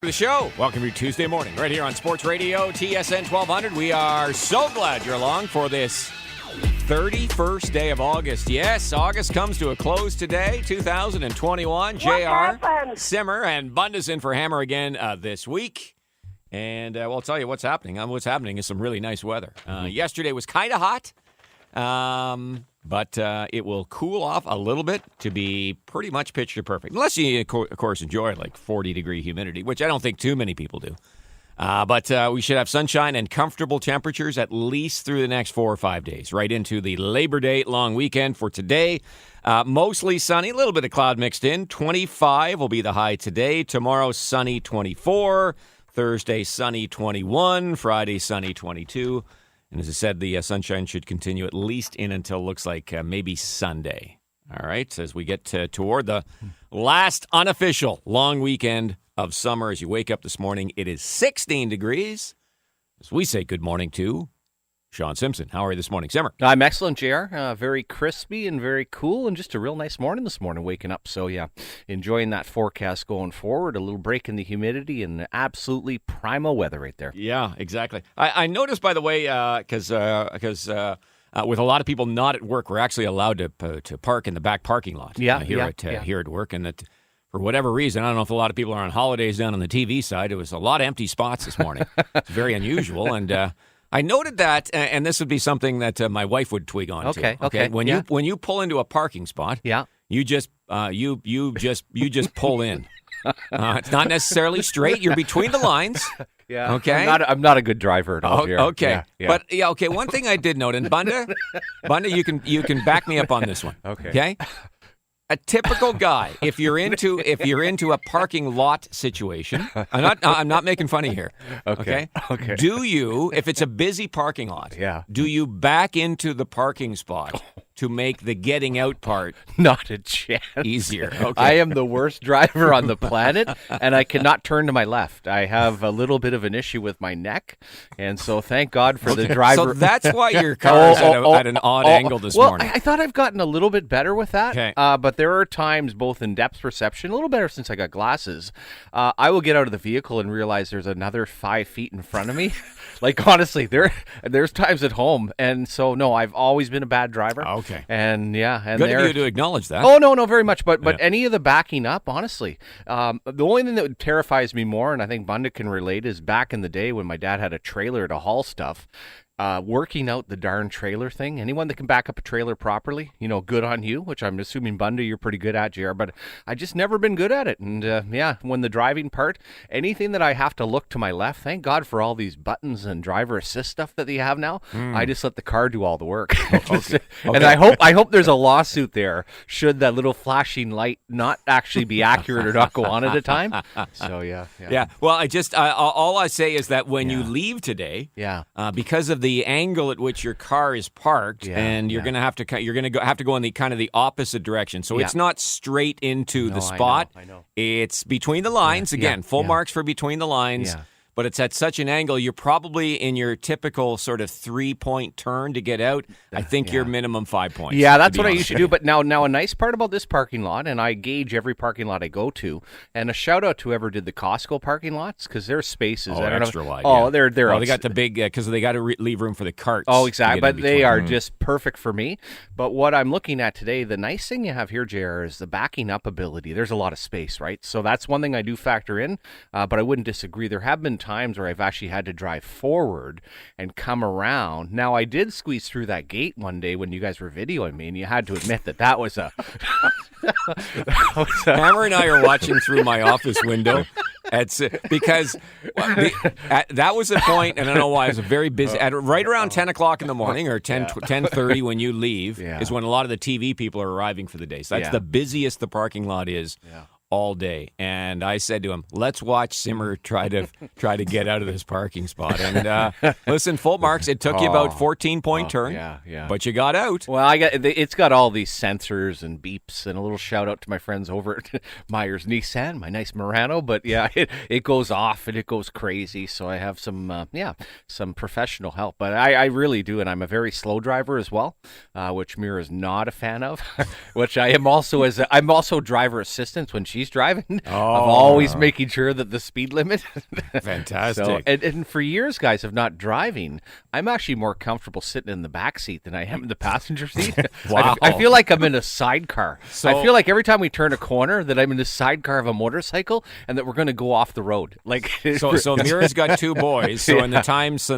The show. Welcome to Tuesday morning, right here on Sports Radio, TSN 1200. We are so glad you're along for this 31st day of August. Yes, August comes to a close today, 2021. JR, Simmer, and Bunda's in for Hammer again this week. And we'll tell you what's happening. What's happening is some really nice weather. Yesterday was kind of hot. But it will cool off a little bit to be pretty much picture perfect. Unless you, of course, enjoy like 40-degree humidity, which I don't think too many people do. But we should have sunshine and comfortable temperatures at least through the next 4 or 5 days, right into the Labor Day long weekend for today. Mostly sunny, a little bit of cloud mixed in. 25 will be the high today. Tomorrow, sunny 24. Thursday, sunny 21. Friday, sunny 22. And as I said, the sunshine should continue at least in until looks like maybe Sunday. All right, as we get toward the last unofficial long weekend of summer, as you wake up this morning, it is 16 degrees. As we say good morning to Sean Simpson. How are you this morning, Simmer? I'm excellent, JR. Very crispy and very cool, and just a real nice morning this morning, waking up. So, yeah, enjoying that forecast going forward. A little break in the humidity and absolutely primal weather right there. Yeah, exactly. I noticed, by the way, because with a lot of people not at work, we're actually allowed to park in the back parking lot here at work, and that. For whatever reason, I don't know if a lot of people are on holidays down on the TV side. It was a lot of empty spots this morning. It's very unusual, and I noted that, and this would be something that my wife would twig on. Okay. When you pull into a parking spot, you just pull in. It's not necessarily straight. You're between the lines. Yeah. Okay. I'm not a good driver at all. Okay. Yeah. But okay. One thing I did note, and Bunda, you can back me up on this one. Okay. A typical guy, if you're into a parking lot situation, I'm not making fun of you here. Okay. Do you, if it's a busy parking lot, do you back into the parking spot to make the getting out part not a chance easier? Okay. I am the worst driver on the planet, and I cannot turn to my left. I have a little bit of an issue with my neck, and so thank God for the driver. So that's why your car is at an odd angle this morning. I thought I've gotten a little bit better with that, okay. But there are times, both in depth perception, a little better since I got glasses, I will get out of the vehicle and realize there's another 5 feet in front of me. Like, honestly, there's times at home, and so, no, I've always been a bad driver. Okay. And, and good of you to acknowledge that. Oh, no, very much. But any of the backing up, honestly, the only thing that terrifies me more, and I think Bunda can relate, is back in the day when my dad had a trailer to haul stuff, working out the darn trailer thing. Anyone that can back up a trailer properly, good on you, which I'm assuming, Bunda, you're pretty good at, JR, but I just never been good at it. And when the driving part, anything that I have to look to my left, thank God for all these buttons and driver assist stuff that they have now. I just let the car do all the work. Okay. And I hope there's a lawsuit there should that little flashing light not actually be accurate or not go on at a time. So, yeah. Well, all I say is that when you leave today, because of the angle at which your car is parked, and you're going to have to go in the kind of the opposite direction. So it's not straight into the spot. I know. It's between the lines. Again, full marks for between the lines. Yeah. But it's at such an angle, you're probably in your typical sort of 3-point turn to get out. I think you're minimum 5 points. Yeah, that's what I used to do. But now a nice part about this parking lot, and I gauge every parking lot I go to, and a shout out to whoever did the Costco parking lots, because their spaces. Oh, extra wide. Oh, they're they got the big, because they got to leave room for the carts. Oh, exactly. But they are just perfect for me. But what I'm looking at today, the nice thing you have here, JR, is the backing up ability. There's a lot of space, right? So that's one thing I do factor in, but I wouldn't disagree. There have been times where I've actually had to drive forward and come around. Now, I did squeeze through that gate one day when you guys were videoing me, and you had to admit that was a... Hammer and I are watching through my office window. Because that was the point, and I don't know why, it was a very busy, right around 10 o'clock in the morning, or 10:30 when you leave, is when a lot of the TV people are arriving for the day. So that's the busiest the parking lot is all day. And I said to him, let's watch Simmer try to get out of this parking spot. And listen, full marks. It took you about 14-point turn, but you got out. Well, it's got all these sensors and beeps, and a little shout out to my friends over at Myers Nissan, my nice Murano. But it goes off and it goes crazy. So I have some professional help. But I really do, and I'm a very slow driver as well, which Mira is not a fan of. Which I am also I'm also driver assistance when she she's driving. Oh. I'm always making sure that the speed limit. Fantastic. So, and for years, guys, of not driving, I'm actually more comfortable sitting in the back seat than I am in the passenger seat. Wow. I feel like I'm in a sidecar. So, I feel like every time we turn a corner that I'm in the sidecar of a motorcycle and that we're going to go off the road. Like so Mira's got two boys. So in the times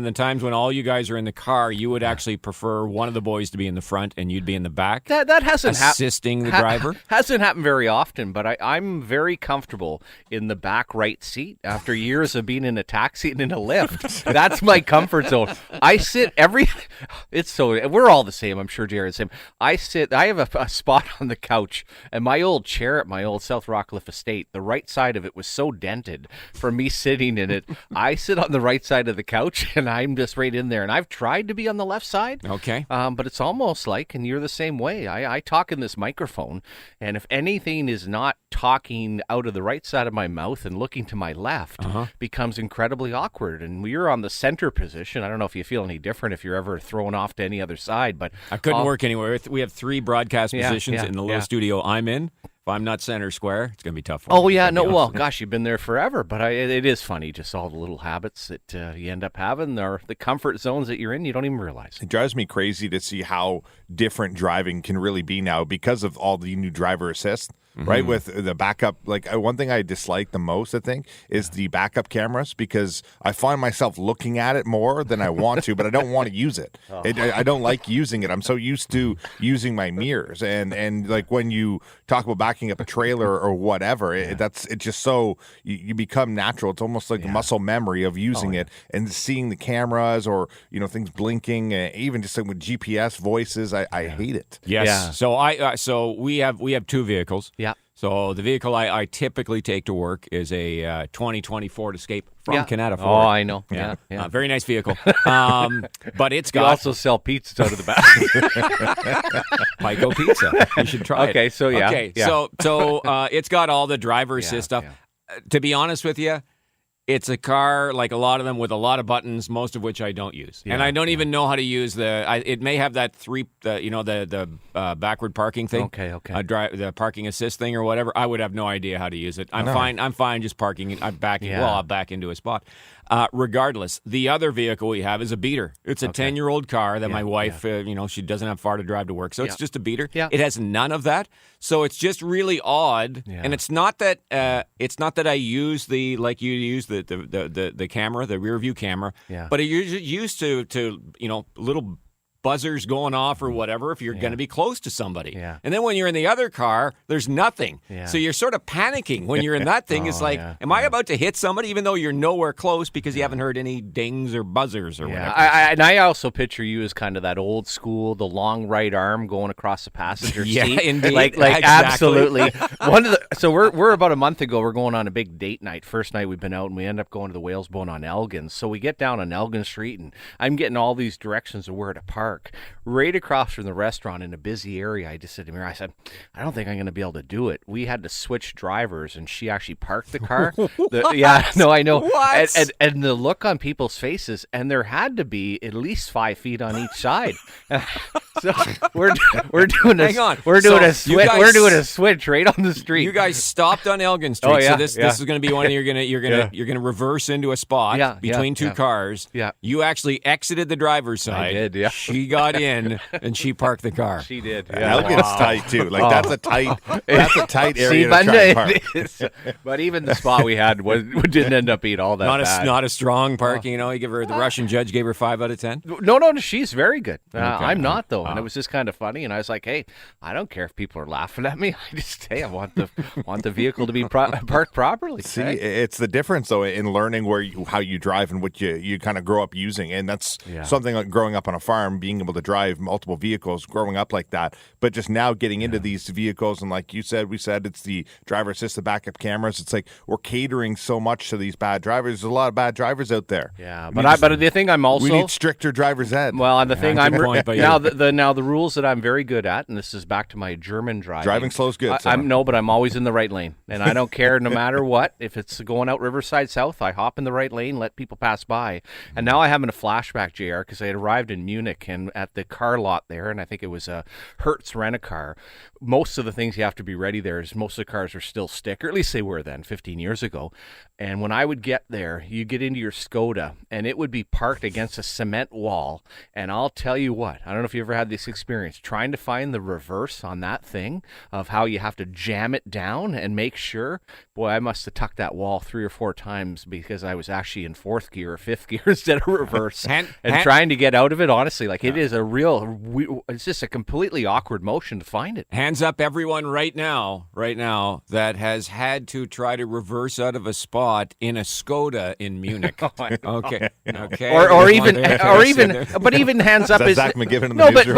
when all you guys are in the car, you would actually prefer one of the boys to be in the front and you'd be in the back. That hasn't assisting the driver. Hasn't happened very often, but I'm very comfortable in the back right seat after years of being in a taxi and in a lift. That's my comfort zone. I sit we're all the same. I'm sure Jared's the same. I have a spot on the couch, and my old chair at my old South Rockcliffe estate, the right side of it was so dented from me sitting in it. I sit on the right side of the couch, and I'm just right in there. And I've tried to be on the left side. Okay. But it's almost like, and you're the same way. I talk in this microphone, and if anything is not talking out of the right side of my mouth and looking to my left, becomes incredibly awkward. And we're on the center position. I don't know if you feel any different if you're ever thrown off to any other side, but I couldn't work anywhere. We have 3 broadcast positions in the little studio I'm in. If I'm not center square, it's going to be tough for me. Oh, yeah. No, well, gosh, you've been there forever. But it is funny, just all the little habits that you end up having, or the comfort zones that you're in, you don't even realize. It drives me crazy to see how different driving can really be now because of all the new driver assist. Right, with the backup, like one thing I dislike the most, I think, is the backup cameras, because I find myself looking at it more than I want to, but I don't want to use it. I don't like using it. I'm so used to using my mirrors, and like when you talk about backing up a trailer or whatever, it's just so you become natural. It's almost like a muscle memory of using it and seeing the cameras or things blinking, even just like with GPS voices. I hate it. Yes. Yeah. So we have 2 vehicles. Yeah. So the vehicle I typically take to work is a 2020 Ford Escape from Canada Ford. Oh, I know. Yeah. Very nice vehicle. But it's got... You also sell pizzas out of the back. Pico Pizza. You should try it. Okay, so yeah. Okay, so it's got all the driver assist stuff. Yeah. To be honest with you, it's a car, like a lot of them, with a lot of buttons, most of which I don't use. And I don't even know how to use it may have that the backward parking thing. Okay. The parking assist thing or whatever. I would have no idea how to use it. I'm fine just parking. I'm backing. Yeah. Well, I'll back into a spot. Regardless, the other vehicle we have is a beater. It's a 10-year-old car that my wife, she doesn't have far to drive to work. So it's just a beater. Yeah. It has none of that. So it's just really odd. Yeah. And it's not that I use like you use the camera, the rear view camera. Yeah. But you're used to little buzzers going off or whatever if you're going to be close to somebody. Yeah. And then when you're in the other car, there's nothing. Yeah. So you're sort of panicking when you're in that thing. It's like, am I about to hit somebody even though you're nowhere close because you haven't heard any dings or buzzers or whatever? I also picture you as kind of that old school, the long right arm going across the passenger seat. Yeah, indeed. Like exactly. Absolutely. So we're about a month ago, we're going on a big date night. First night we've been out, and we end up going to the Whales Bone on Elgin. So we get down on Elgin Street, and I'm getting all these directions of where to park. Right across from the restaurant in a busy area, I just said to Mira, I said, I don't think I'm going to be able to do it. We had to switch drivers, and she actually parked the car. I know. What? And the look on people's faces, and there had to be at least 5 feet on each side. So we're doing a Hang on. We're doing a switch. We're doing a switch right on the street. You guys stopped on Elgin Street. Oh, yeah, so this is going to be one you're going to reverse into a spot between two cars. Yeah. You actually exited the driver's side. I did. Yeah. She got in and she parked the car. She did. Yeah. Elgin's tight too. Like that's a tight area to try and park. But even the spot we had didn't end up being all that bad. Not a strong parking. You give her the Russian judge gave her 5 out of 10. No, she's very good. I'm not though, and it was just kind of funny. And I was like, hey, I don't care if people are laughing at me. I want the vehicle to be parked properly. See, it's the difference though in learning how you drive and what you kind of grow up using, and that's something like growing up on a farm, being able to drive multiple vehicles, growing up like that. But just now getting into these vehicles, and like you said, we said it's the driver assist, the backup cameras. It's like we're catering so much to these bad drivers. There's a lot of bad drivers out there. Yeah, but the thing I'm also we need stricter driver's ed. Well, and the thing I'm now the rules that I'm very good at, and this is back to my German driving. Driving slow is good. But I'm always in the right lane, and I don't care no matter what. If it's going out Riverside South, I hop in the right lane, let people pass by. And now I'm having a flashback, JR, because I had arrived in Munich, and and at the car lot there, and I think it was a Hertz Rent-A-Car, most of the things you have to be ready there is most of the cars are still stick, or at least they were then, 15 years ago. And when I would get there, you get into your Skoda, and it would be parked against a cement wall. And I'll tell you what, I don't know if you ever had this experience, trying to find the reverse on that thing of how you have to jam it down and make sure. Boy, I must have tucked that wall 3 or 4 times because I was actually in 4th gear or 5th gear instead of reverse. And trying to get out of it, honestly, like it is it's just a completely awkward motion to find it. Hands up everyone right now, that has had to try to reverse out of a spot in a Skoda in Munich. Okay. Or even, but even hands up is Zach McGibbon in the newsroom?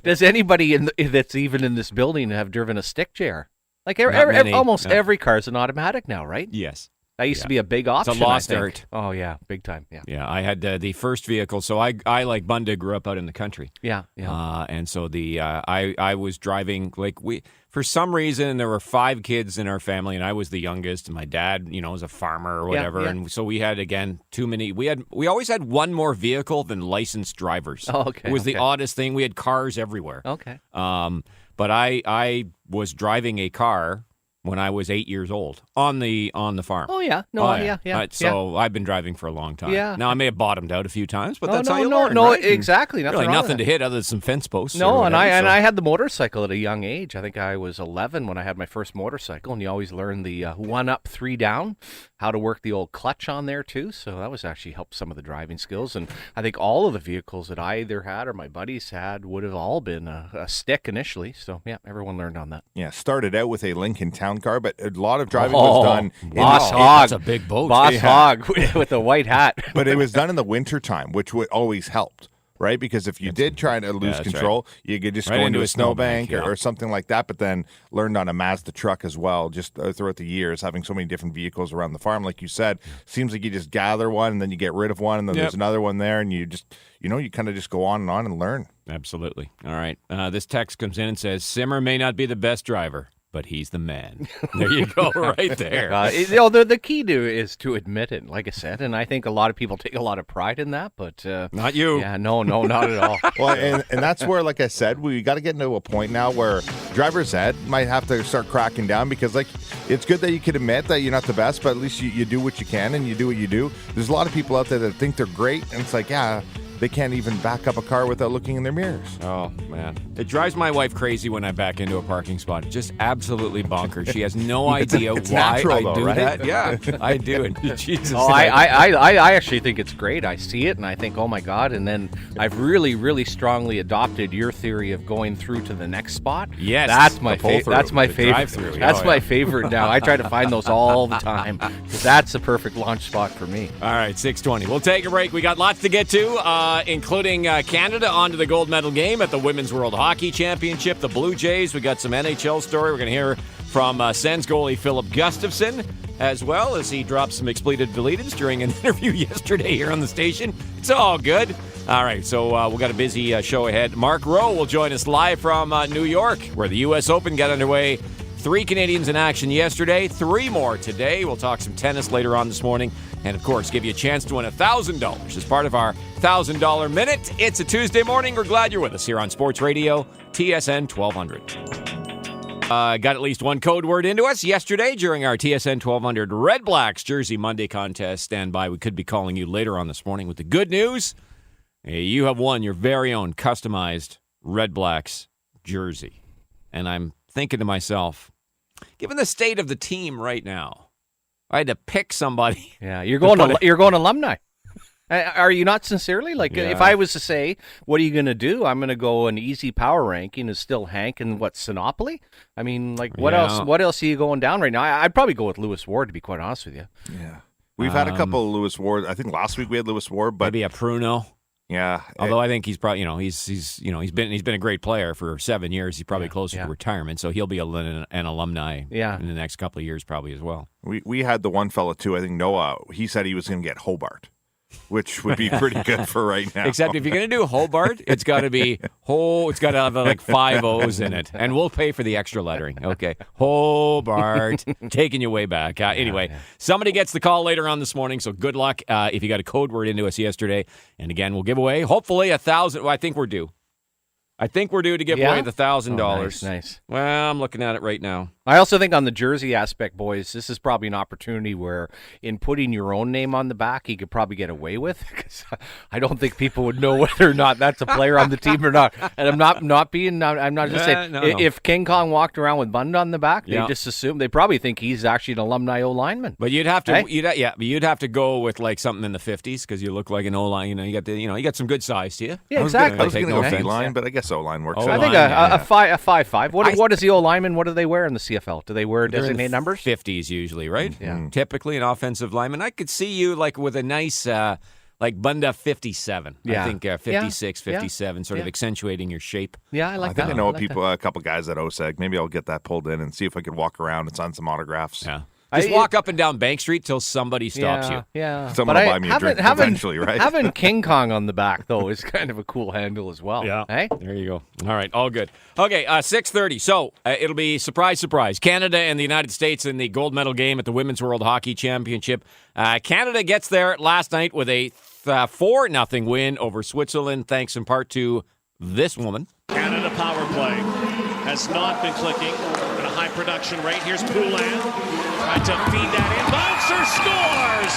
Does anybody that's even in this building have driven a stick chair? Like almost every car is an automatic now, right? Yes. That used to be a big option. It's a lost art. Oh yeah, big time. Yeah. Yeah, I had the first vehicle. So I like Bunda grew up out in the country. Yeah. And so I was driving for some reason there were 5 kids in our family and I was the youngest and my dad was a farmer or whatever and so we had too many. We always had one more vehicle than licensed drivers. Oh, okay. It was the oddest thing. We had cars everywhere. Okay. But I was driving a car when I was 8 years old on the farm. Oh yeah, yeah. So I've been driving for a long time. Yeah. Now I may have bottomed out a few times, but that's how you learn. No, right? exactly. Nothing really wrong nothing with to hit other than some fence posts. No, and I had the motorcycle at a young age. I think I was 11 when I had my first motorcycle, and you always learn the 1 up, 3 down, how to work the old clutch on there too. So that was actually helped some of the driving skills. And I think all of the vehicles that I either had or my buddies had would have all been a stick initially. So yeah, everyone learned on that. Yeah, started out with a Lincoln Town Car, but a lot of driving was done. Boss Hog. That's a big boat. Boss Hog with a white hat. But it was done in the wintertime, which would always helped, right? Because if you did try to lose control, you could just go into a snowbank or something like that, but then learned on a Mazda truck as well, just throughout the years, having so many different vehicles around the farm. Like you said, seems like you just gather one and then you get rid of one and then there's another one there and you just, you kind of just go on and learn. Absolutely. All right. This text comes in and says, Simmer may not be the best driver, but he's the man. There you go, right there. The key is to admit it, like I said, and I think a lot of people take a lot of pride in that, but... not you. Yeah, no, not at all. Well, and that's where, like I said, we got to get into a point now where driver's ed might have to start cracking down because, it's good that you can admit that you're not the best, but at least you do what you can and you do what you do. There's a lot of people out there that think they're great, and it's like, they can't even back up a car without looking in their mirrors. Oh, man. It drives my wife crazy when I back into a parking spot. Just absolutely bonkers. She has no idea it's why natural, I though, do right? that. Yeah, I do it. Jesus. I actually think it's great. I see it and I think, oh my God. And then I've really, really strongly adopted your theory of going through to the next spot. Yes. That's my favorite. That's my favorite. Drive-through. That's my favorite now. I try to find those all the time. That's the perfect launch spot for me. All right, 6:20. We'll take a break. We got lots to get to, including Canada onto the gold medal game at the Women's World Hockey Championship. The Blue Jays, we got some NHL story. We're going to hear from Sens goalie Philip Gustafsson, as well as he dropped some expletive deleteds during an interview yesterday here on the station. It's all good. All right, so we've got a busy show ahead. Mark Rowe will join us live from New York, where the U.S. Open got underway. 3 Canadians in action yesterday, 3 more today. We'll talk some tennis later on this morning. And, of course, give you a chance to win $1,000 as part of our $1,000 Minute. It's a Tuesday morning. We're glad you're with us here on Sports Radio, TSN 1200. Got at least one code word into us yesterday during our TSN 1200 Red Blacks Jersey Monday contest. Stand by. We could be calling you later on this morning with the good news. You have won your very own customized Red Blacks jersey. And I'm thinking to myself, given the state of the team right now, I had to pick somebody. Yeah, you're going alumni. Are you not sincerely? If I was to say, what are you going to do? I'm going to go an easy power ranking is still Hank and Sinopoly? I mean, what else? What else are you going down right now? I'd probably go with Lewis Ward, to be quite honest with you. Yeah, we've had a couple of Lewis Ward. I think last week we had Lewis Ward, but maybe a Pruno. Yeah, although I think he's probably he's been a great player for 7 years. He's probably closer to retirement, so he'll be an alumni in the next couple of years probably as well. We had the one fella too. I think Noah. He said he was going to get Hobart. which would be pretty good for right now. Except if you're going to do Hobart, it's got to be it's got to have like 5 O's in it, and we'll pay for the extra lettering. Okay, Hobart, taking you way back. Anyway, somebody gets the call later on this morning, so good luck if you got a code word into us yesterday. And again, we'll give away hopefully 1,000. Well, I think we're due. To give away the $1,000. Nice. Well, I'm looking at it right now. I also think on the jersey aspect, boys, this is probably an opportunity where in putting your own name on the back, you could probably get away with, because I don't think people would know whether or not that's a player on the team or not. And I'm not just saying, if King Kong walked around with Bund on the back, they just assume, they probably think he's actually an alumni O-lineman. But you'd have to, you'd have to go with like something in the 50s, because you look like an O-line. You got some good size to you. Yeah, exactly. I was going to go D-line, but I guess O-line works. I think a 5'5". What is the O-lineman? What do they wear in the CFL? Do they wear designated numbers? 50s usually, right? Yeah. Typically an offensive lineman. I could see you like with a nice, like Bunda 57. Yeah. I think 56, 57, sort of accentuating your shape. Yeah, I like that. I think I know a couple guys at OSEG. Maybe I'll get that pulled in and see if I could walk around and sign some autographs. Yeah. Just walk up and down Bank Street till somebody stops you. Yeah. Someone will buy me a drink eventually, right? Having King Kong on the back, though, is kind of a cool handle as well. Yeah. Hey? There you go. All right. All good. Okay. 6:30. So it'll be surprise, surprise. Canada and the United States in the gold medal game at the Women's World Hockey Championship. Canada gets there last night with a 4-0 win over Switzerland, thanks in part to this woman. Canada power play has not been clicking at a high production rate. Here's Poulin. Tried to feed that in. Bouncer scores!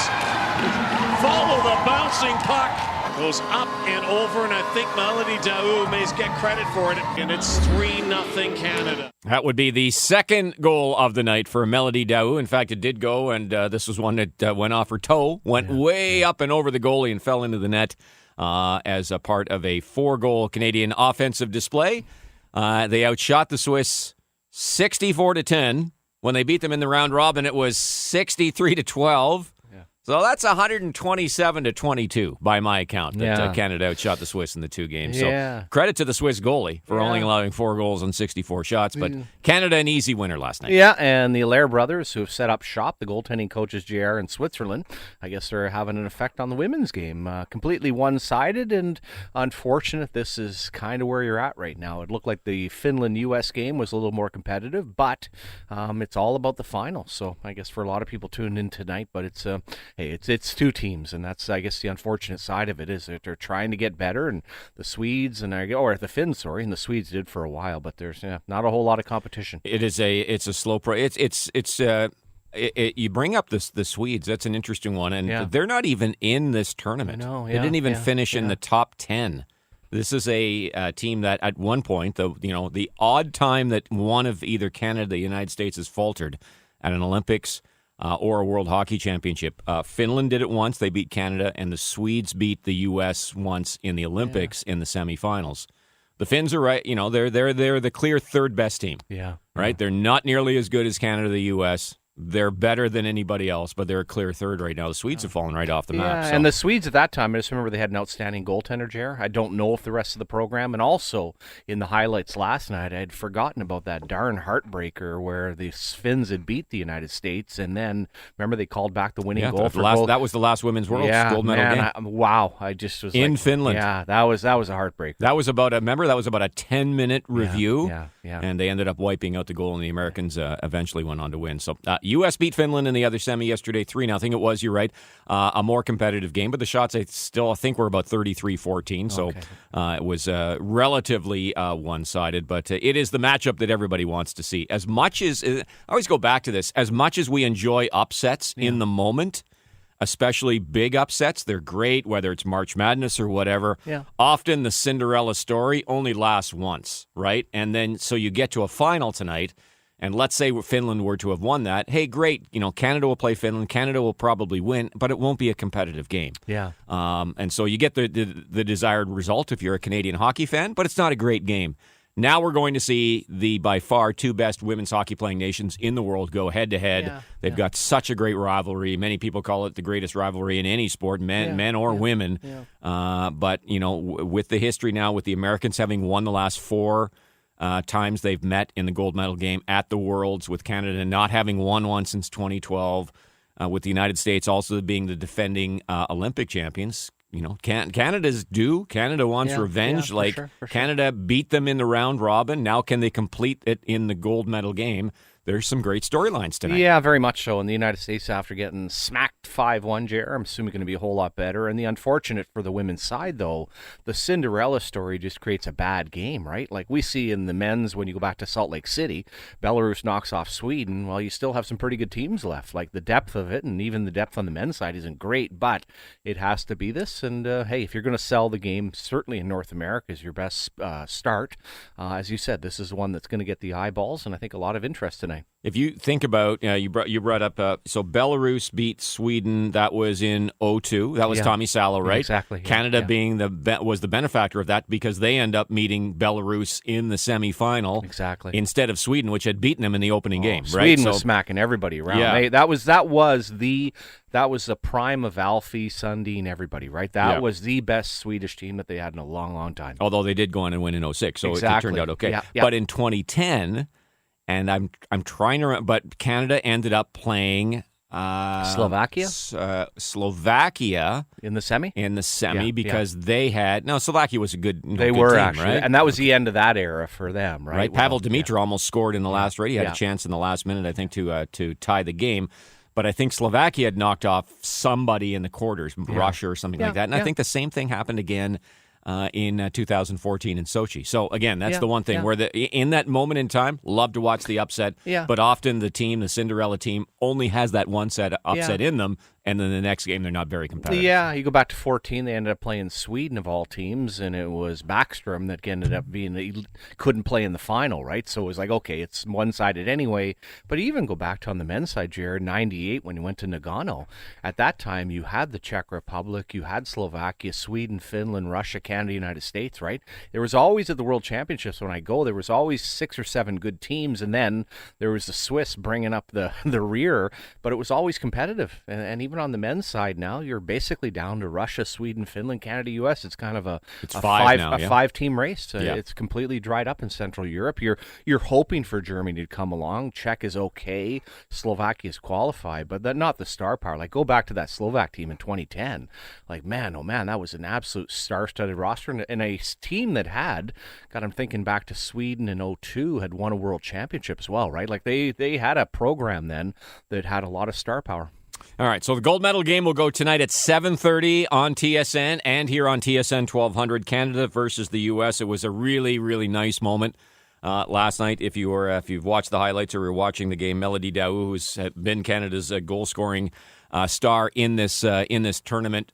Follow the bouncing puck. Goes up and over, and I think Melody Daoust may get credit for it. And it's 3-0 Canada. That would be the second goal of the night for Melody Daoust. In fact, it did go, and this was one that went off her toe, went way up and over the goalie and fell into the net as a part of a 4-goal Canadian offensive display. They outshot the Swiss 64-10. When they beat them in the round robin, it was 63-12. So that's 127-22 by my account that Canada outshot the Swiss in the 2 games. So credit to the Swiss goalie for only allowing 4 goals on 64 shots. But Canada, an easy winner last night. Yeah, and the Allaire brothers, who have set up shop, the goaltending coaches JR in Switzerland, I guess they're having an effect on the women's game. Completely one-sided and unfortunate. This is kind of where you're at right now. It looked like the Finland-U.S. game was a little more competitive, but it's all about the final. So I guess for a lot of people tuned in tonight, but it's it's 2 teams, and that's, I guess, the unfortunate side of it is that they're trying to get better, and the Swedes and the Finns, and the Swedes did for a while, but there's not a whole lot of competition. It's a slow you bring up the Swedes. That's an interesting one, and they're not even in this tournament. They didn't even finish in the top 10. This is a team that at one point, the odd time that one of either Canada or the United States has faltered at an Olympics or a World Hockey Championship. Finland did it once. They beat Canada, and the Swedes beat the U.S. once in the Olympics in the semifinals. The Finns are right. They're the clear third best team. Yeah. Right? They're not nearly as good as Canada or the U.S. They're better than anybody else, but they're a clear third right now. The Swedes have fallen right off the map. So. And the Swedes at that time, I just remember they had an outstanding goaltender, Jer. I don't know if the rest of the program, and also in the highlights last night, I had forgotten about that darn heartbreaker where the Finns had beat the United States, and then, remember, they called back the winning goal for gold. That was the last Women's World gold medal game. I just was in Finland. Yeah, that was a heartbreaker. That was about a 10-minute review, yeah. And they ended up wiping out the goal, and the Americans eventually went on to win. So U.S. beat Finland in the other semi yesterday, 3-0. It was, you're right, a more competitive game, but the shots I think were about 33-14, so it was relatively one-sided, but it is the matchup that everybody wants to see. As much as, I always go back to this, as much as we enjoy upsets in the moment, especially big upsets, they're great, whether it's March Madness or whatever. Yeah. Often the Cinderella story only lasts once, right? And then, so you get to a final tonight, and let's say Finland were to have won that. Hey, great. Canada will play Finland. Canada will probably win, but it won't be a competitive game. Yeah. And so you get the desired result if you're a Canadian hockey fan, but it's not a great game. Now we're going to see the by far 2 best women's hockey playing nations in the world go head-to-head. Yeah. They've got such a great rivalry. Many people call it the greatest rivalry in any sport, men or women. Yeah. But, with the history now, with the Americans having won the last 4 times they've met in the gold medal game at the Worlds, with Canada not having won one since 2012. with the United States also being the defending Olympic champions. Canada's due. Canada wants revenge. For sure. Canada beat them in the round robin. Now can they complete it in the gold medal game? There's some great storylines tonight. Yeah, very much so. In the United States, after getting smacked 5-1, JR, I'm assuming going to be a whole lot better. And the unfortunate for the women's side, though, the Cinderella story just creates a bad game, right? Like we see in the men's when you go back to Salt Lake City, Belarus knocks off Sweden. Well, you still have some pretty good teams left. Like the depth of it, and even the depth on the men's side isn't great, but it has to be this. And hey, if you're going to sell the game, certainly in North America is your best start. As you said, this is one that's going to get the eyeballs, and I think a lot of interest tonight. If you think about, you brought up, so Belarus beat Sweden. That was in 2002. That was Tommy Salo, right? Exactly. Canada being was the benefactor of that because they end up meeting Belarus in the semifinal. Exactly. Instead of Sweden, which had beaten them in the opening game, right? Sweden was smacking everybody around. Yeah. That was the prime of Alfie, Sundin, everybody, right? That was the best Swedish team that they had in a long, long time. Although they did go on and win in 2006, so it turned out okay. Yeah. But in 2010. And I'm trying to remember, but Canada ended up playing Slovakia in the semi. Because they had Slovakia was a good they good were team, actually, right? and that was the end of that era for them, right? Pavel Dimitra almost scored in the last race. He had a chance in the last minute, I think, to tie the game. But I think Slovakia had knocked off somebody in the quarters, Russia or something like that. And I think the same thing happened again in 2014 in Sochi. So, again, that's the one thing where in that moment in time, love to watch the upset. Yeah. But often the Cinderella team, only has that one set upset in them. And then the next game, they're not very competitive. Yeah, you go back to 2014, they ended up playing Sweden of all teams, and it was Backstrom that ended up being he couldn't play in the final, right? So it was like, okay, it's one-sided anyway. But even go back to on the men's side, Jared, 98 when you went to Nagano. At that time, you had the Czech Republic, you had Slovakia, Sweden, Finland, Russia, Canada, United States, right? There was always at the World Championships when I go, there was always 6 or 7 good teams, and then there was the Swiss bringing up the rear, but it was always competitive, and even on the men's side now, you're basically down to Russia, Sweden, Finland, Canada, U.S. It's kind of a five-team race. It's completely dried up in Central Europe. You're hoping for Germany to come along. Czech is okay. Slovakia is qualified, but not the star power. Like, go back to that Slovak team in 2010. Like, man, oh man, that was an absolute star-studded roster and a team that had, God, I'm thinking back to Sweden in 2002, had won a world championship as well, right? Like, they had a program then that had a lot of star power. All right, so the gold medal game will go tonight at 7:30 on TSN and here on TSN 1200. Canada versus the U.S. It was a really, really nice moment last night. If you've watched the highlights or were watching the game, Melody Daoust, who's been Canada's goal-scoring star in this tournament,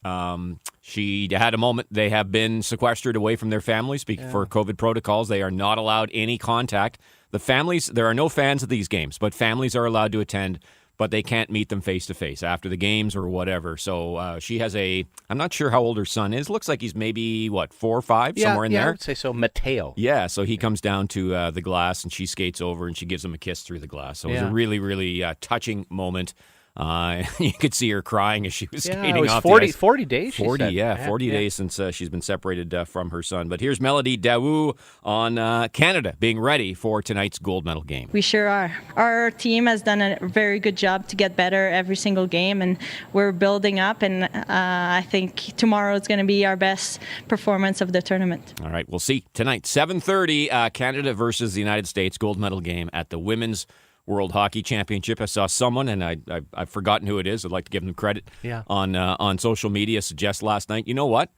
she had a moment. They have been sequestered away from their families for COVID protocols. They are not allowed any contact. The families, there are no fans at these games, but families are allowed to attend. But they can't meet them face-to-face after the games or whatever. So she has I'm not sure how old her son is. Looks like he's maybe, 4 or 5, somewhere in there? I would say so. Mateo. Yeah, so he comes down to the glass, and she skates over, and she gives him a kiss through the glass. So it was a really, really touching moment. You could see her crying as she was skating off 40, the ice. 40 days, she 40, said. 40 days since she's been separated from her son. But here's Melody Daoust on Canada being ready for tonight's gold medal game. We sure are. Our team has done a very good job to get better every single game, and we're building up, and I think tomorrow is going to be our best performance of the tournament. All right, we'll see tonight, 7:30, Canada versus the United States, gold medal game at the Women's World Hockey Championship. I saw someone, and I've forgotten who it is. I'd like to give them credit on social media. Suggest last night, you know what?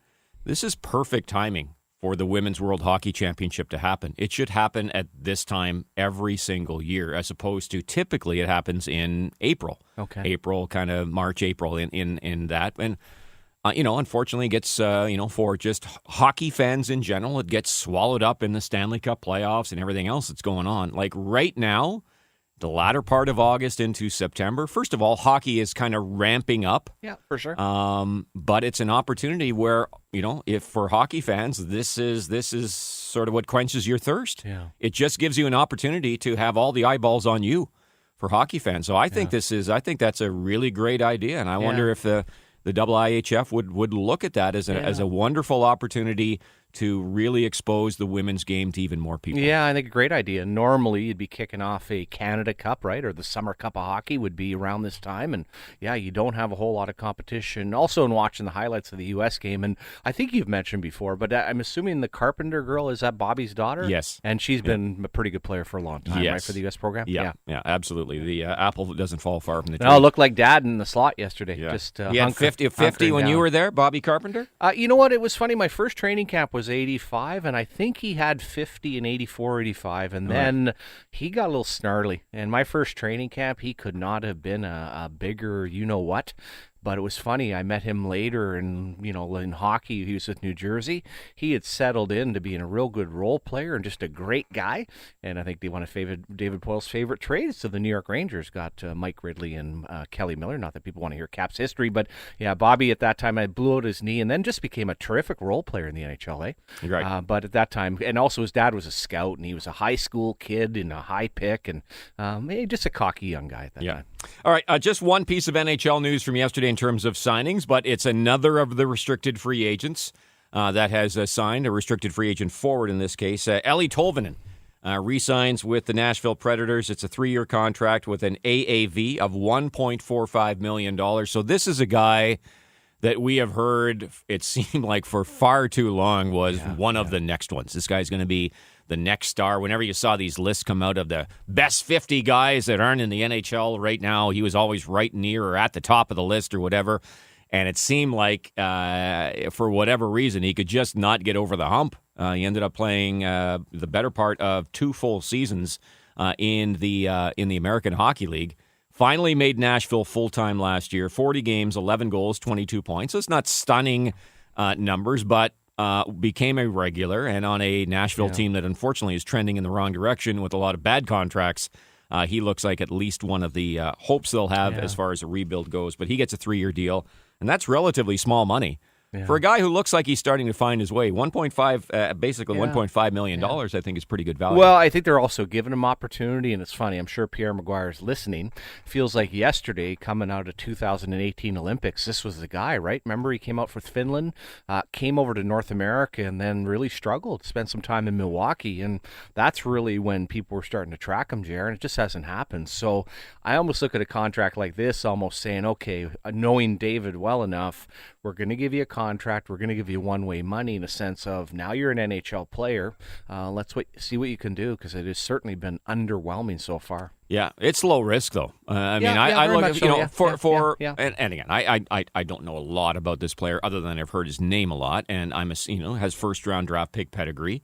This is perfect timing for the Women's World Hockey Championship to happen. It should happen at this time every single year, as opposed to typically it happens in April. Okay, April, kind of March, April in that. And unfortunately, it gets, for just hockey fans in general, it gets swallowed up in the Stanley Cup playoffs and everything else that's going on. Like right now, the latter part of August into September. First of all, hockey is kind of ramping up. Yeah, for sure. But it's an opportunity where, if for hockey fans, this is sort of what quenches your thirst. Yeah. It just gives you an opportunity to have all the eyeballs on you for hockey fans. So I think that's a really great idea, and I wonder if the IIHF would look at that as a wonderful opportunity to really expose the women's game to even more people. Yeah, I think a great idea. Normally, you'd be kicking off a Canada Cup, right? Or the Summer Cup of Hockey would be around this time. And yeah, you don't have a whole lot of competition. Also, in watching the highlights of the U.S. game, and I think you've mentioned before, but I'm assuming the Carpenter girl, is that Bobby's daughter? Yes. And she's been a pretty good player for a long time, right, for the U.S. program? Yeah, absolutely. The apple doesn't fall far from the tree. No, it looked like Dad in the slot yesterday. Yeah. Just he had 50 when you were there, Bobby Carpenter? You know what? It was funny. My first training camp was 85, and I think he had 50 in 84, 85, and then he got a little snarly. And my first training camp, he could not have been a bigger you-know-what. But it was funny. I met him later, and in hockey, he was with New Jersey. He had settled in to being a real good role player and just a great guy. And I think they won David Poyle's favorite trade. So the New York Rangers got Mike Ridley and Kelly Miller. Not that people want to hear Caps history, but yeah, Bobby at that time, I blew out his knee, and then just became a terrific role player in the NHL. Right. But at that time, and also his dad was a scout, and he was a high school kid in a high pick, and just a cocky young guy at that time. All right, just one piece of NHL news from yesterday in terms of signings, but it's another of the restricted free agents that has signed, a restricted free agent forward in this case. Eli Tolvanen re-signs with the Nashville Predators. It's a 3-year contract with an AAV of $1.45 million. So this is a guy that we have heard, it seemed like for far too long, was one of the next ones. This guy's going to be the next star. Whenever you saw these lists come out of the best 50 guys that aren't in the NHL right now, he was always right near or at the top of the list or whatever. And it seemed like, for whatever reason, he could just not get over the hump. He ended up playing the better part of 2 full seasons in the American Hockey League. Finally made Nashville full-time last year. 40 games, 11 goals, 22 points. So it's not stunning numbers, but became a regular, and on a Nashville team that unfortunately is trending in the wrong direction with a lot of bad contracts. He looks like at least one of the hopes they'll have as far as a rebuild goes. But he gets a 3-year deal, and that's relatively small money. Yeah. For a guy who looks like he's starting to find his way, $1.5 million, I think is pretty good value. Well, I think they're also giving him opportunity, and it's funny. I'm sure Pierre Maguire's listening. Feels like yesterday, coming out of 2018 Olympics, this was the guy, right? Remember, he came out for Finland, came over to North America, and then really struggled. Spent some time in Milwaukee, and that's really when people were starting to track him, Jer, and it just hasn't happened. So I almost look at a contract like this, almost saying, okay, knowing David well enough, we're going to give you a contract. We're going to give you one-way money in a sense of now you're an NHL player. Let's see what you can do, because it has certainly been underwhelming so far. Yeah, it's low risk though. I look at and again, I don't know a lot about this player other than I've heard his name a lot, and has first-round draft pick pedigree.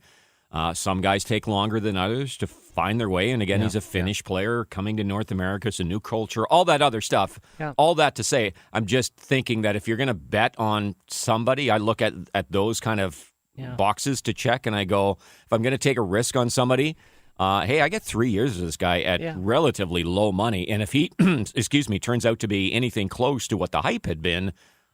Some guys take longer than others to find their way. And again, he's a Finnish player coming to North America. It's a new culture, all that other stuff. Yeah. All that to say, I'm just thinking that if you're going to bet on somebody, I look at those kind of boxes to check, and I go, if I'm going to take a risk on somebody, hey, I get 3 years of this guy at relatively low money. And if he, turns out to be anything close to what the hype had been,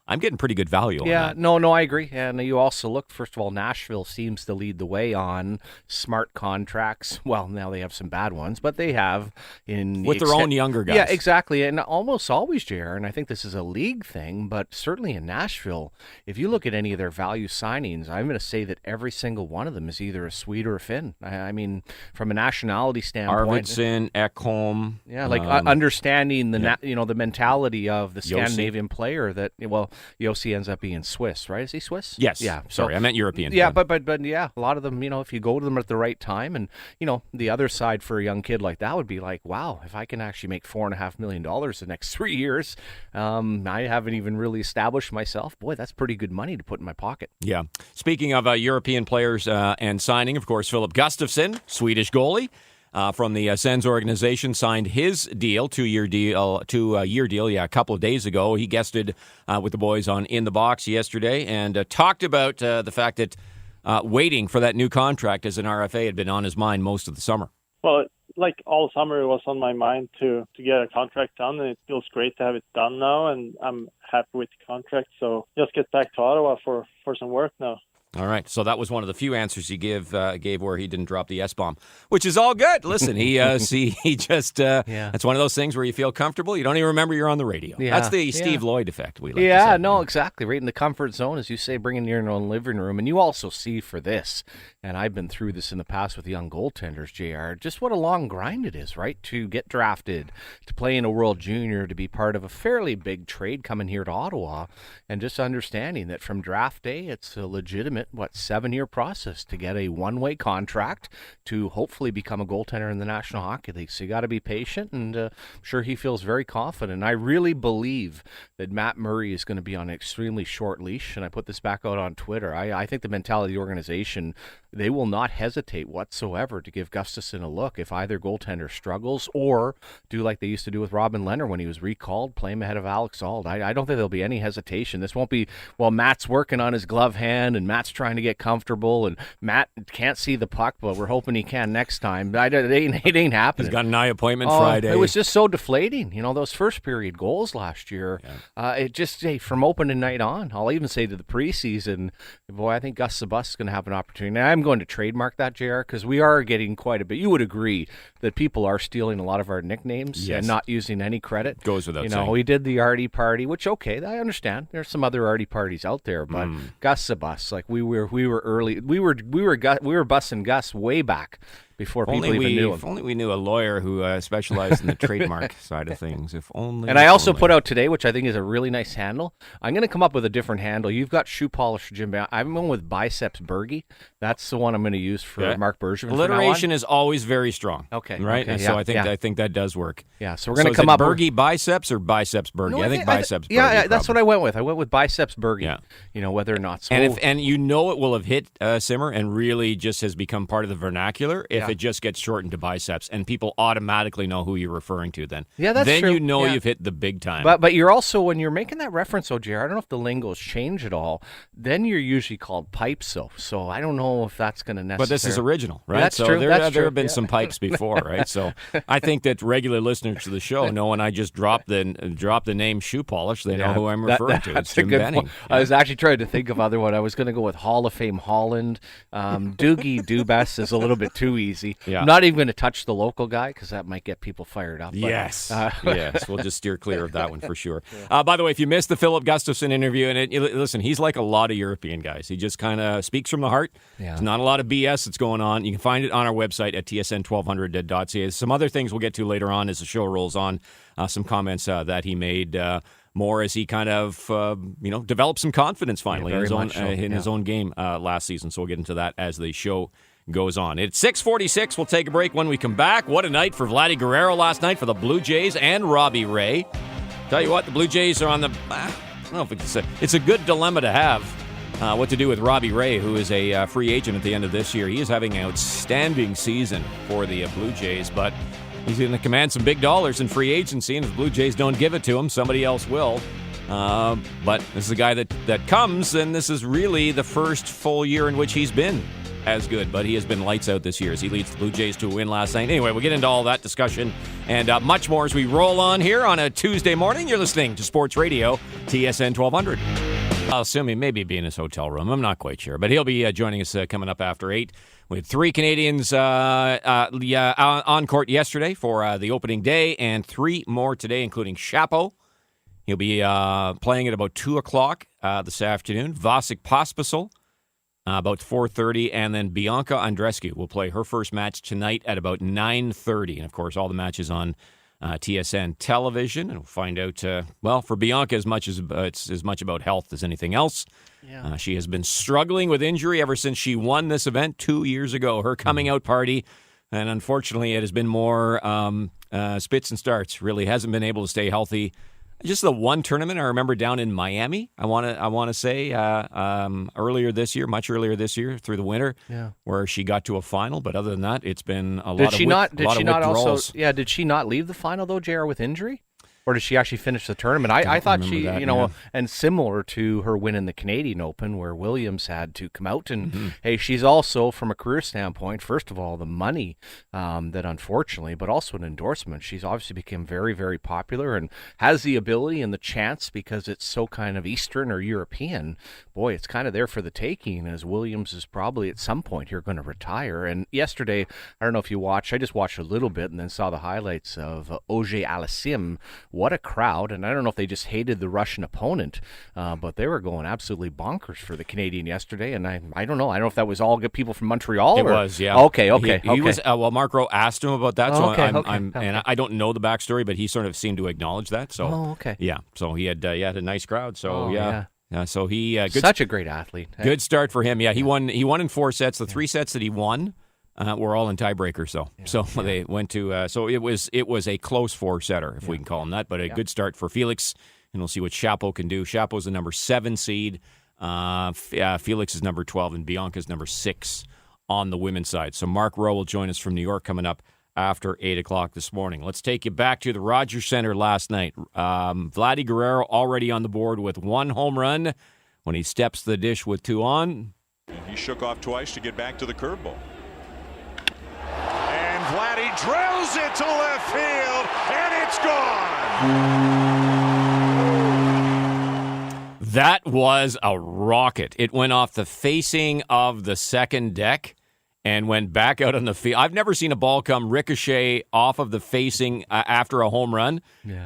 I'm getting pretty good value on that. No, I agree. And you also look, first of all, Nashville seems to lead the way on smart contracts. Well, now they have some bad ones, but they have with their own younger guys. Yeah, exactly. And almost always, JR, and I think this is a league thing, but certainly in Nashville, if you look at any of their value signings, I'm going to say that every single one of them is either a Swede or a Finn. I mean, from a nationality standpoint. Arvidsson, Ekholm. Yeah, understanding the mentality of the Scandinavian player that, Yossi ends up being Swiss, right? Is he Swiss? Yes. Yeah. Sorry, I meant European. Yeah, but a lot of them, if you go to them at the right time, and the other side for a young kid like that would be like, wow, if I can actually make $4.5 million the next 3 years, I haven't even really established myself. Boy, that's pretty good money to put in my pocket. Yeah. Speaking of European players and signing, of course, Philip Gustafsson, Swedish goalie. From the Sens organization, signed his deal, 2-year deal, a couple of days ago. He guested with the boys on In the Box yesterday and talked about the fact that waiting for that new contract as an RFA had been on his mind most of the summer. Well, like all summer, it was on my mind to get a contract done, and it feels great to have it done now, and I'm happy with the contract. So just get back to Ottawa for some work now. All right. So that was one of the few answers he gave where he didn't drop the S-bomb, which is all good. Listen, he just it's one of those things where you feel comfortable. You don't even remember you're on the radio. Yeah. That's the Steve Lloyd effect. We like to Yeah, say. no, exactly. Right in the comfort zone, as you say, bringing your own living room. And you also see for this, and I've been through this in the past with young goaltenders, JR, just what a long grind it is, right? To get drafted, to play in a World Junior, to be part of a fairly big trade coming here to Ottawa, and just understanding that from draft day, it's a legitimate, 7-year process to get a one-way contract to hopefully become a goaltender in the National Hockey League. So you got to be patient, and I'm sure he feels very confident. I really believe that Matt Murray is going to be on an extremely short leash, and I put this back out on Twitter. I think the mentality of the organization, they will not hesitate whatsoever to give Gustafsson a look if either goaltender struggles, or do like they used to do with Robin Lehner when he was recalled, play him ahead of Alex Auld. I don't think there'll be any hesitation. This won't be, Matt's working on his glove hand and Matt's trying to get comfortable and Matt can't see the puck, but we're hoping he can next time. It ain't happening. He's got an eye appointment Friday. It was just so deflating. Those first period goals last year, it just, from opening night on, I'll even say to the preseason, boy, I think Gus Sabus is going to have an opportunity. Now, I'm going to trademark that, JR, because we are getting quite a bit. You would agree that people are stealing a lot of our nicknames and not using any credit. Goes without saying. We did the Artie party, which, okay, I understand. There's some other Artie parties out there, but Gus Sabus, like we were early. We were bussing Gus way back before people even knew him. If only we knew a lawyer who specialized in the trademark side of things. If only. And I also put out today, which I think is a really nice handle. I'm going to come up with a different handle. You've got shoe polish, Jim. I'm going with Biceps Bergie. That's the one I'm going to use for Mark Bergevin. Alliteration is always very strong. Okay. Right? Okay, so I think that does work. Yeah, so we're going to come up with Bergie Biceps or Biceps Bergie? No, I think Biceps Bergie. Yeah, that's what I went with. I went with Biceps Bergie. Yeah. Whether or not. So and it will have hit Simmer and really just has become part of the vernacular if it just gets shortened to biceps, and people automatically know who you're referring to then. Yeah, that's then true. You know you've hit the big time. But you're also, when you're making that reference, JR, I don't know if the lingo's changed at all, then you're usually called pipes, so I don't know if that's going to necessarily... But this is original, right? That's true. There have been some pipes before, right? So I think that regular listeners to the show know when I just drop the name shoe polish, they know who I'm referring to. It's Jim Benning. I was actually trying to think of other one. I was going to go with Hall of Fame Holland. Doogie Dubas is a little bit too easy. Yeah. I'm not even going to touch the local guy because that might get people fired up. Yes. Yes. We'll just steer clear of that one for sure. By the way, if you missed the Philip Gustafsson interview, listen, he's like a lot of European guys. He just kind of speaks from the heart. Yeah. There's not a lot of BS that's going on. You can find it on our website at tsn1200.ca. Some other things we'll get to later on as the show rolls on. Some comments that he made more as he kind of developed some confidence finally in his own game last season. So we'll get into that as the show goes on. It's 6:46. We'll take a break. When we come back, what a night for Vladdy Guerrero last night for the Blue Jays and Robbie Ray. Tell you what, the Blue Jays are on the... I don't know if we can say... It's a good dilemma to have, what to do with Robbie Ray, who is a free agent at the end of this year. He is having an outstanding season for the Blue Jays, but he's going to command some big dollars in free agency, and if the Blue Jays don't give it to him, somebody else will. But this is a guy that comes, and this is really the first full year in which he's been as good, but he has been lights out this year as he leads the Blue Jays to a win last night. Anyway, we'll get into all that discussion and much more as we roll on here on a Tuesday morning. You're listening to Sports Radio, TSN 1200. I'll assume he may be in his hotel room. I'm not quite sure, but he'll be joining us coming up after 8. We had 3 Canadians on court yesterday for the opening day and 3 more today, including Chapo. He'll be playing at about 2 o'clock this afternoon. Vasek Pospisil about 4:30, and then Bianca Andreescu will play her first match tonight at about 9:30. And, of course, all the matches on TSN television. And we'll find out, for Bianca, it's as much about health as anything else. Yeah. She has been struggling with injury ever since she won this event 2 years ago, her coming out party. And unfortunately, it has been more spits and starts. Really hasn't been able to stay healthy. Just the one tournament I remember down in Miami, I want to say earlier this year, much earlier this year through the winter, where she got to a final. But other than that, it's been a lot of withdrawals. Did she not leave the final though, JR, with injury? Or did she actually finish the tournament? I thought she, that, and similar to her win in the Canadian Open where Williams had to come out. And, hey, she's also, from a career standpoint, first of all, the money that unfortunately, but also an endorsement. She's obviously become very, very popular and has the ability and the chance because it's so kind of Eastern or European. Boy, it's kind of there for the taking as Williams is probably at some point here going to retire. And yesterday, I don't know if you watched, I just watched a little bit and then saw the highlights of Auger Aliassime. What a crowd. And I don't know if they just hated the Russian opponent, but they were going absolutely bonkers for the Canadian yesterday. And I don't know. I don't know if that was all good people from Montreal. It was, yeah. Okay. He was, well, Mark Rowe asked him about that, so Okay. and I don't know the backstory, but he sort of seemed to acknowledge that. So, yeah. So he had a nice crowd. So, yeah. So he good, such a great athlete. Good start for him. Yeah, he won in 4 sets. The 3 sets that he won were all in tiebreakers. They went to. So it was a close 4-setter, if we can call him that. But a good start for Felix, and we'll see what Chapeau can do. Chapeau's the number 7 seed. Felix is number 12, and Bianca's number 6 on the women's side. So Mark Rowe will join us from New York coming up after 8 o'clock this morning. Let's take you back to the Rogers Center last night. Vladdy Guerrero already on the board with 1 home run when he steps the dish with 2 on. He shook off twice to get back to the curveball. And Vladdy drills it to left field, and it's gone. That was a rocket. It went off the facing of the second deck and went back out on the field. I've never seen a ball come ricochet off of the facing after a home run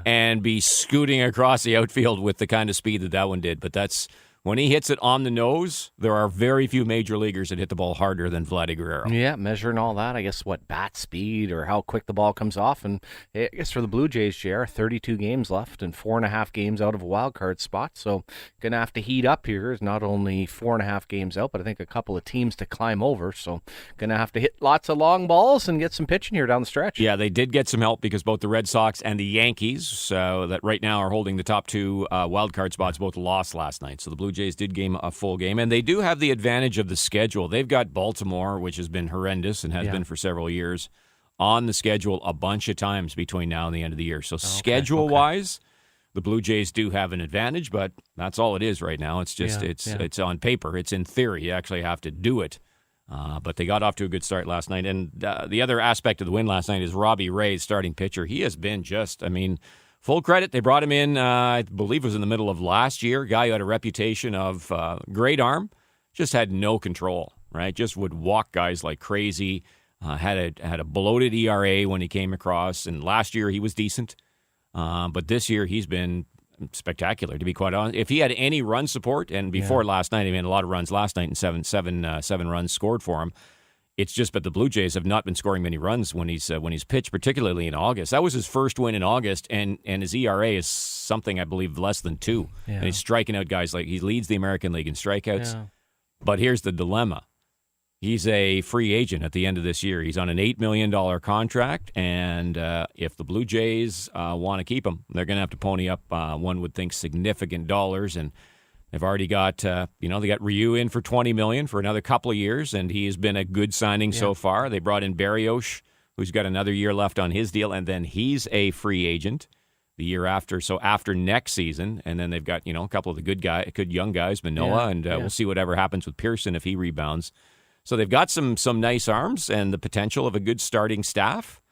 and be scooting across the outfield with the kind of speed that one did. But that's when he hits it on the nose, there are very few major leaguers that hit the ball harder than Vladdy Guerrero. Yeah, measuring all that, I guess, bat speed or how quick the ball comes off. And I guess for the Blue Jays, JR, 32 games left and 4.5 games out of a wild card spot. So going to have to heat up here. Is not only 4.5 games out, but I think a couple of teams to climb over. So going to have to hit lots of long balls and get some pitching here down the stretch. Yeah, they did get some help because both the Red Sox and the Yankees, that right now are holding the top 2 wild card spots, both lost last night. So the Blue Jays did game a full game, and they do have the advantage of the schedule. They've got Baltimore, which has been horrendous and has been for several years, on the schedule a bunch of times between now and the end of the year. So schedule-wise, the Blue Jays do have an advantage, but that's all it is right now. It's just it's on paper. It's in theory. You actually have to do it. But they got off to a good start last night. And the other aspect of the win last night is Robbie Ray's starting pitcher. He has been full credit. They brought him in, I believe it was in the middle of last year. Guy who had a reputation of great arm, just had no control, right? Just would walk guys like crazy. Had a bloated ERA when he came across. And last year he was decent. But this year he's been spectacular, to be quite honest. If he had any run support, and before last night, he made a lot of runs last night, and seven runs scored for him. It's just, but the Blue Jays have not been scoring many runs when he's pitched, particularly in August. That was his first win in August, and his ERA is something, I believe, less than 2. Yeah. And he's striking out guys like he leads the American League in strikeouts. Yeah. But here's the dilemma. He's a free agent at the end of this year. He's on an $8 million contract, and if the Blue Jays want to keep him, they're going to have to pony up, one would think, significant dollars, and they've already got, they got Ryu in for $20 million for another couple of years, and he has been a good signing so far. They brought in Barrios, who's got another year left on his deal, and then he's a free agent the year after. So after next season, and then they've got, a couple of the good young guys, Manoah, and we'll see whatever happens with Pearson if he rebounds. So they've got some nice arms and the potential of a good starting staff.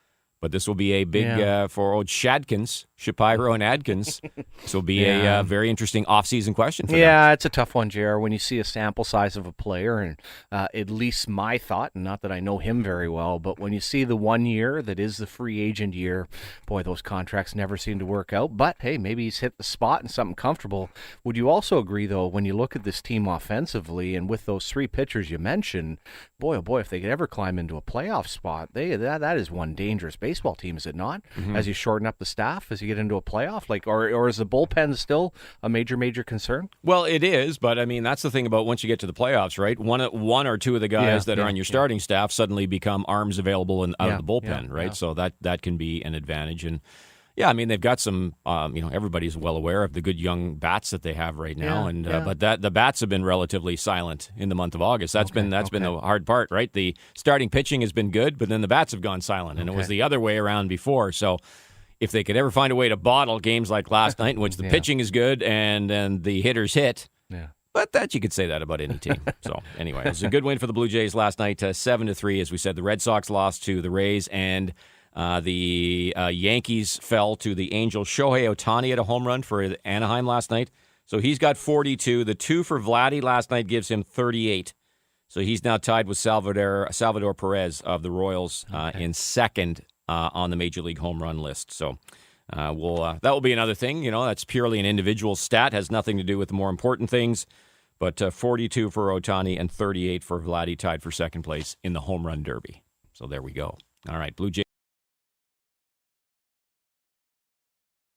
But this will be a big, for old Shapiro and Adkins, this will be a very interesting offseason question for them. Yeah, it's a tough one, JR. When you see a sample size of a player, and at least my thought, and not that I know him very well, but when you see the 1 year that is the free agent year, boy, those contracts never seem to work out. But, hey, maybe he's hit the spot and something comfortable. Would you also agree, though, when you look at this team offensively, and with those 3 pitchers you mentioned, boy, oh boy, if they could ever climb into a playoff spot, that is one dangerous baseball team, is it not? Mm-hmm. As you shorten up the staff, as you get into a playoff, or is the bullpen still a major concern? Well, it is, but that's the thing about once you get to the playoffs, right? One or two of the guys that are on your starting staff suddenly become arms available out of the bullpen, right? Yeah. So that can be an advantage. And they've got some, everybody's well aware of the good young bats that they have right now, but the bats have been relatively silent in the month of August. That's been the hard part, right? The starting pitching has been good, but then the bats have gone silent, and it was the other way around before. So if they could ever find a way to bottle games like last night in which the pitching is good and the hitters hit. Yeah. But that you could say that about any team. So anyway, it was a good win for the Blue Jays last night, 7-3. As we said, the Red Sox lost to the Rays, and the Yankees fell to the Angels. Shohei Ohtani had a home run for Anaheim last night, so he's got 42. The 2 for Vladdy last night gives him 38. So he's now tied with Salvador Perez of the Royals in second on the Major League home run list. So that will be another thing. You know, that's purely an individual stat, has nothing to do with the more important things. But 42 for Ohtani and 38 for Vladdy, tied for second place in the home run derby. So there we go. All right, Blue Jays.